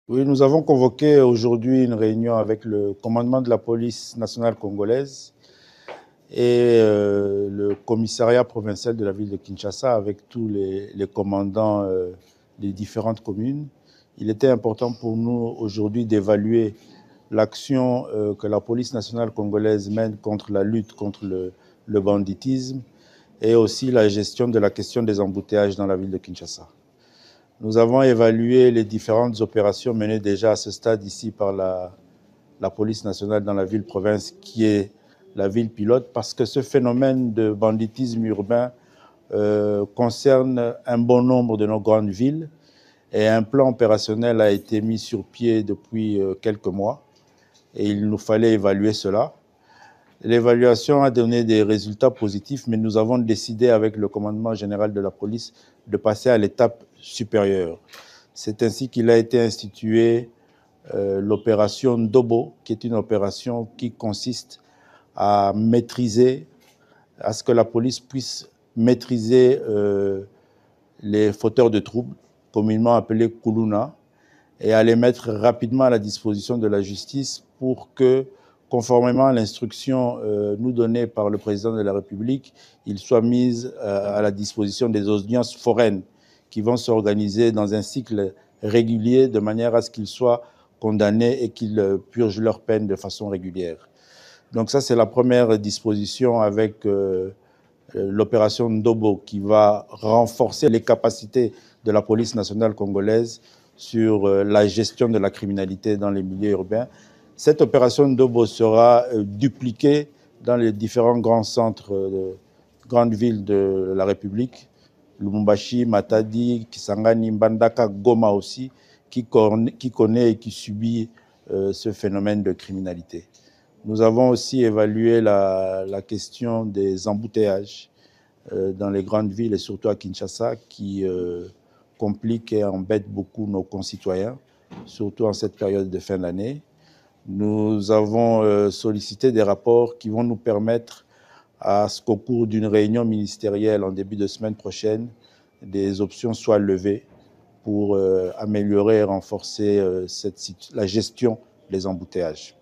Oui, nous avons convoqué aujourd'hui une réunion avec le commandement de la police nationale congolaise et le commissariat provincial de la ville de Kinshasa avec tous les commandants des différentes communes. Il était important pour nous aujourd'hui d'évaluer l'action que la police nationale congolaise mène contre la lutte contre le banditisme et aussi la gestion de la question des embouteillages dans la ville de Kinshasa. Nous avons évalué les différentes opérations menées déjà à ce stade ici par la police nationale dans la ville-province qui est la ville pilote parce que ce phénomène de banditisme urbain concerne un bon nombre de nos grandes villes et un plan opérationnel a été mis sur pied depuis quelques mois et il nous fallait évaluer cela. L'évaluation a donné des résultats positifs, mais nous avons décidé avec le commandement général de la police de passer à l'étape supérieure. C'est ainsi qu'il a été institué l'opération Ndobo, qui est une opération qui consiste à maîtriser, à ce que la police puisse maîtriser les fauteurs de troubles, communément appelés Kuluna, et à les mettre rapidement à la disposition de la justice pour que, conformément à l'instruction nous donnée par le président de la République, ils soient mis à la disposition des audiences foraines qui vont s'organiser dans un cycle régulier de manière à ce qu'ils soient condamnés et qu'ils purgent leur peine de façon régulière. Donc ça, c'est la première disposition avec l'opération Ndobo qui va renforcer les capacités de la police nationale congolaise sur la gestion de la criminalité dans les milieux urbains. Cette opération Ndobo sera dupliquée dans les différents grands centres de grandes villes de la République, Lubumbashi, Matadi, Kisangani, Mbandaka, Goma aussi, qui connaît et qui subit ce phénomène de criminalité. Nous avons aussi évalué la question des embouteillages dans les grandes villes et surtout à Kinshasa qui compliquent et embêtent beaucoup nos concitoyens, surtout en cette période de fin d'année. Nous avons sollicité des rapports qui vont nous permettre à ce qu'au cours d'une réunion ministérielle en début de semaine prochaine, des options soient levées pour améliorer et renforcer la gestion des embouteillages.